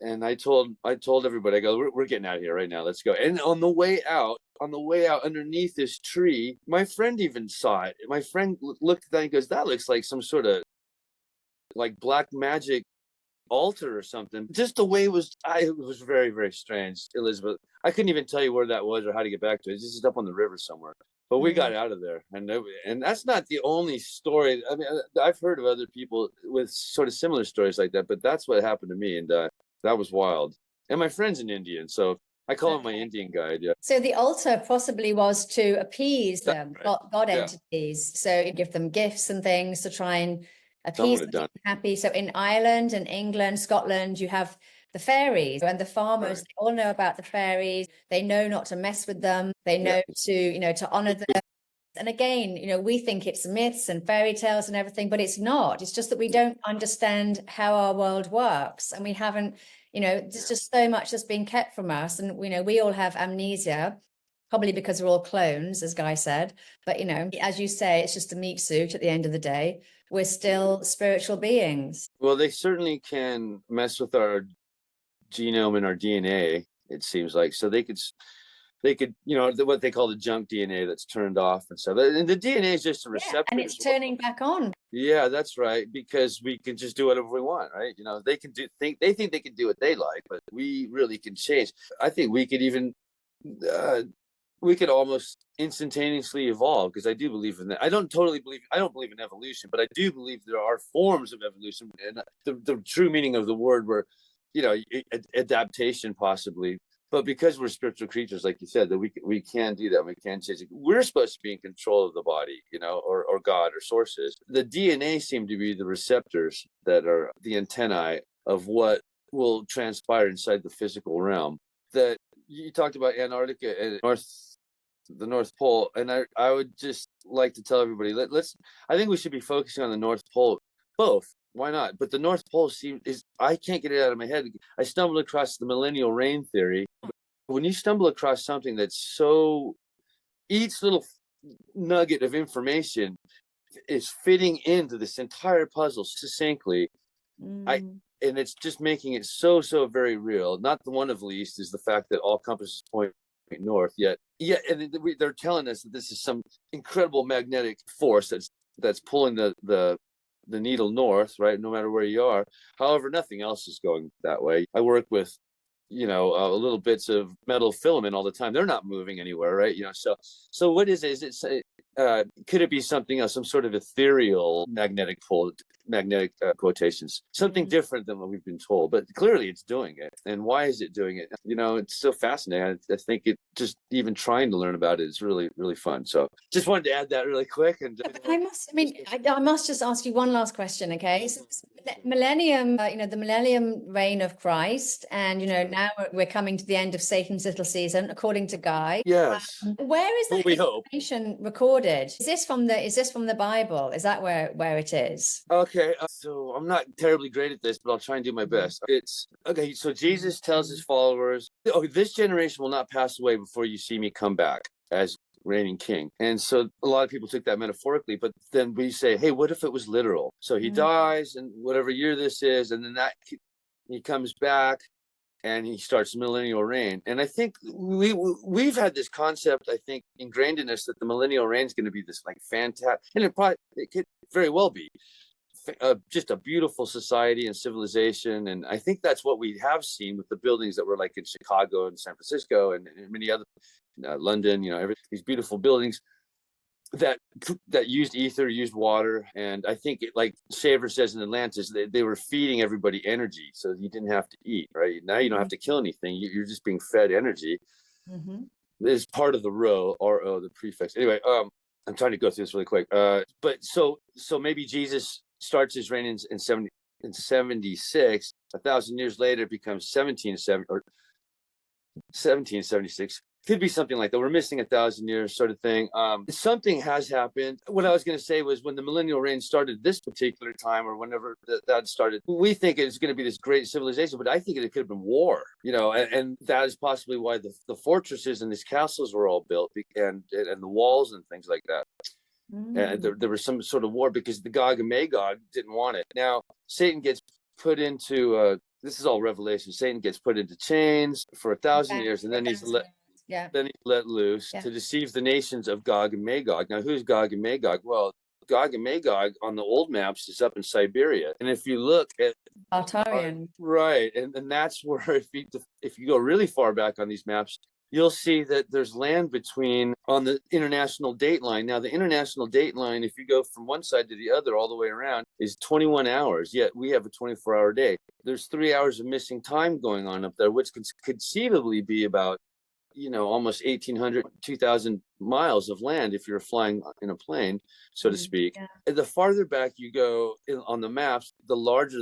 And I told everybody, I go, we're getting out of here right now. Let's go. And on the way out underneath this tree, my friend even saw it. My friend looked at that and goes, that looks like some sort of like black magic altar or something. Just the way it was very, very strange, Elisabeth. I couldn't even tell you where that was or how to get back to it. It's just up on the river somewhere. But we got out of there, and that's not the only story. I mean, I've heard of other people with sort of similar stories like that, but that's what happened to me, and that was wild. And my friend's an Indian, so I call him my Indian guide. Yeah. So the altar possibly was to appease them, right. God Yeah. entities. So you give them gifts and things to try and appease them, done. happy. So in Ireland and England, Scotland, you have the fairies, and the farmers, they all know about the fairies. They know not to mess with them. They know to honor them. And again, we think it's myths and fairy tales and everything, but it's not. It's just that we don't understand how our world works, and we haven't, there's just so much that's been kept from us. And we all have amnesia, probably because we're all clones, as Guy said. But as you say, it's just a meat suit at the end of the day. We're still spiritual beings. Well, they certainly can mess with our genome and our DNA, it seems like. So they could what they call the junk DNA that's turned off and stuff. And the DNA is just a receptor. And it's turning back on. Yeah, that's right. Because we can just do whatever we want, right? They can think they can do what they like, but we really can change. I think we could even we could almost instantaneously evolve, because I do believe in that. I don't believe in evolution, but I do believe there are forms of evolution, and the true meaning of the word where, adaptation possibly. But because we're spiritual creatures, like you said, that we can do that. We can change it. We're supposed to be in control of the body, or God or sources. The DNA seem to be the receptors that are the antennae of what will transpire inside the physical realm. That you talked about Antarctica and the North Pole, and I would just like to tell everybody, I think we should be focusing on the North Pole. Both. Why not? But the North Pole I can't get it out of my head. I stumbled across the Millennial rain theory. When you stumble across something that's each little nugget of information is fitting into this entire puzzle succinctly, and it's just making it so very real. Not the one of least is the fact that all compasses point north. Yet, and they're telling us that this is some incredible magnetic force that's pulling the needle north, right? No matter where you are. However, nothing else is going that way. I work with little bits of metal filament all the time. They're not moving anywhere, right? So what is it? Is it could it be something else, some sort of ethereal magnetic pole, magnetic quotations, something different than what we've been told? But clearly it's doing it. And why is it doing it? It's so fascinating. I think it just, even trying to learn about it is really, really fun. So just wanted to add that really quick. And I must just ask you one last question, okay? So millennium, the millennium reign of Christ, and now we're coming to the end of Satan's little season, according to Guy. Yes. Where is that information recorded? Is this from the Bible? Is that where it is? Okay, so I'm not terribly great at this, but I'll try and do my best. It's okay. So Jesus tells his followers, "Oh, this generation will not pass away before you see me come back as reigning king." And so a lot of people took that metaphorically, but then we say, hey, what if it was literal? So he dies in whatever year this is, and then he comes back and he starts millennial reign. And I think we've had this concept, I think, ingrained in us that the millennial reign is going to be this like fantastic, and it could very well be just a beautiful society and civilization. And I think that's what we have seen with the buildings that were like in Chicago and San Francisco and many other London, these beautiful buildings that used ether, used water. And I think like Shaver says in Atlantis, they were feeding everybody energy, so you didn't have to eat. Right now, you don't have to kill anything; you're just being fed energy. It's part of the RO, the prefix. Anyway, I'm trying to go through this really quick. But so maybe Jesus starts his reign in 76. 1,000 years later, it becomes 1776. Could be something like that. We're missing 1,000 years, sort of thing. Something has happened. What I was going to say was, when the millennial reign started this particular time, or whenever that started, we think it's going to be this great civilization, but I think it could have been war, and that is possibly why the fortresses and these castles were all built, and the walls and things like that. And there was some sort of war because the Gog and Magog didn't want it. Now, Satan gets put into, this is all revelation, Satan gets put into chains for 1,000 years, and then he's let loose to deceive the nations of Gog and Magog. Now, who's Gog and Magog? Well, Gog and Magog on the old maps is up in Siberia. And if you look at Artarian, right, and that's where if you go really far back on these maps, you'll see that there's land on the international date line. Now, the international date line, if you go from one side to the other all the way around, is 21 hours, yet we have a 24-hour day. There's 3 hours of missing time going on up there, which could conceivably be about almost 1,800, 2,000 miles of land if you're flying in a plane, so to speak. And the farther back you go on the maps, the larger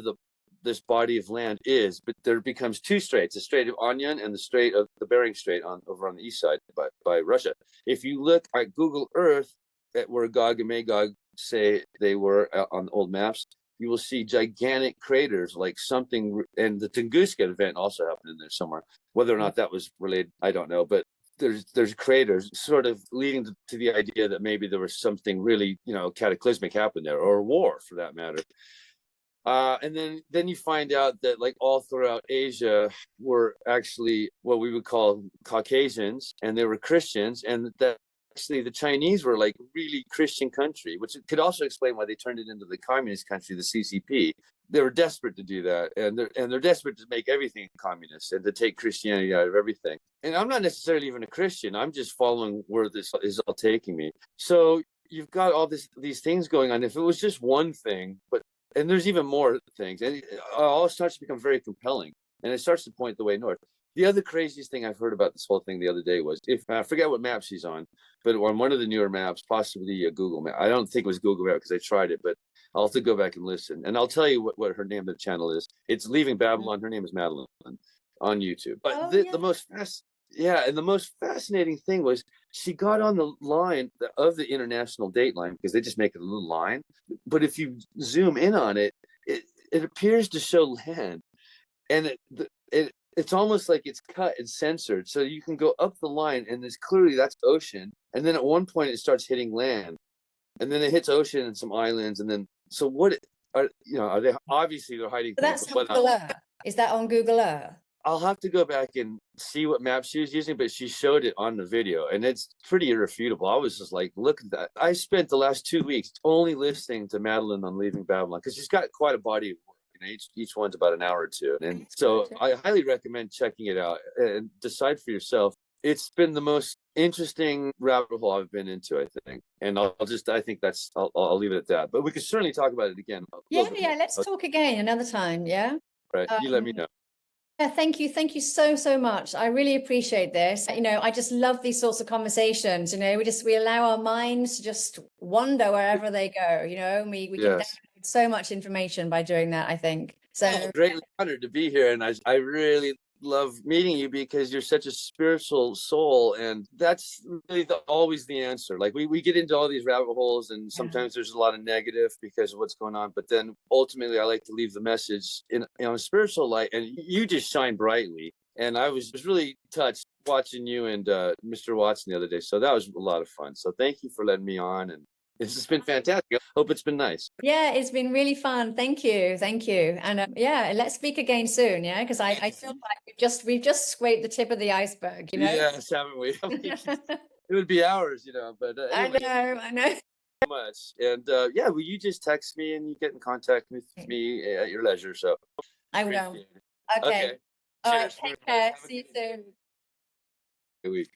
this body of land is. But there becomes two straits: the Strait of Onion and the Bering Strait over on the east side by Russia. If you look at Google Earth at where Gog and Magog say they were on the old maps, you will see gigantic craters, like something, and the Tunguska event also happened in there somewhere. Whether or not that was related, I don't know, but there's craters sort of leading to the idea that maybe there was something really, cataclysmic happened there, or war for that matter. And then you find out that like all throughout Asia were actually what we would call Caucasians, and they were Christians, and that actually the Chinese were like really Christian country, which could also explain why they turned it into the communist country, the CCP. They were desperate to do that, and they're desperate to make everything communist and to take Christianity out of everything. And I'm not necessarily even a Christian. I'm just following where this is all taking me. So you've got all these things going on. If it was just one thing, and there's even more things, and it all starts to become very compelling, and it starts to point the way north. The other craziest thing I've heard about this whole thing the other day was, if I forget what map she's on, but on one of the newer maps, possibly a Google map. I don't think it was Google map because I tried it, but I'll have to go back and listen. And I'll tell you what her name of the channel is. It's Leaving Babylon. Her name is Madeline on YouTube. But the most fascinating thing was, she got on the line of the international date line, because they just make it a little line. But if you zoom in on it, it appears to show land, and it's almost like it's cut and censored, so you can go up the line, and there's clearly that's ocean, and then at one point it starts hitting land, and then it hits ocean and some islands, and then so what are they obviously they're hiding. That's Google Earth. Is that on Google Earth? I'll have to go back and see what map she was using, but she showed it on the video, and it's pretty irrefutable. I was just like, look at that. I spent the last 2 weeks only listening to Madeline on Leaving Babylon, because she's got quite a body of work. each one's about an hour or two. And so I highly recommend checking it out and decide for yourself. It's been the most interesting rabbit hole I've been into, I think. And I think I'll leave it at that. But we could certainly talk about it again. Yeah, let's talk again another time. Yeah. Right. You let me know. Yeah, thank you. Thank you so much. I really appreciate this. I just love these sorts of conversations. We allow our minds to just wander wherever they go, and we get download so much information by doing that, I think. So greatly honored to be here. And I really love meeting you because you're such a spiritual soul, and that's really always the answer. Like we get into all these rabbit holes, and sometimes there's a lot of negative because of what's going on, but then ultimately I like to leave the message in a spiritual light, and you just shine brightly. And I was really touched watching you and Mr. Watson the other day, so that was a lot of fun. So thank you for letting me on, and this has been fantastic. Hope it's been nice. Yeah, it's been really fun. Thank you. And let's speak again soon. Yeah, because I feel like we've just scraped the tip of the iceberg. Yes, haven't we? It would be hours, but anyway, I know. So much. And will you just text me and you get in contact with me at your leisure? So I will. Okay. Okay. All right. Cheers. Take care. See you soon. Good week.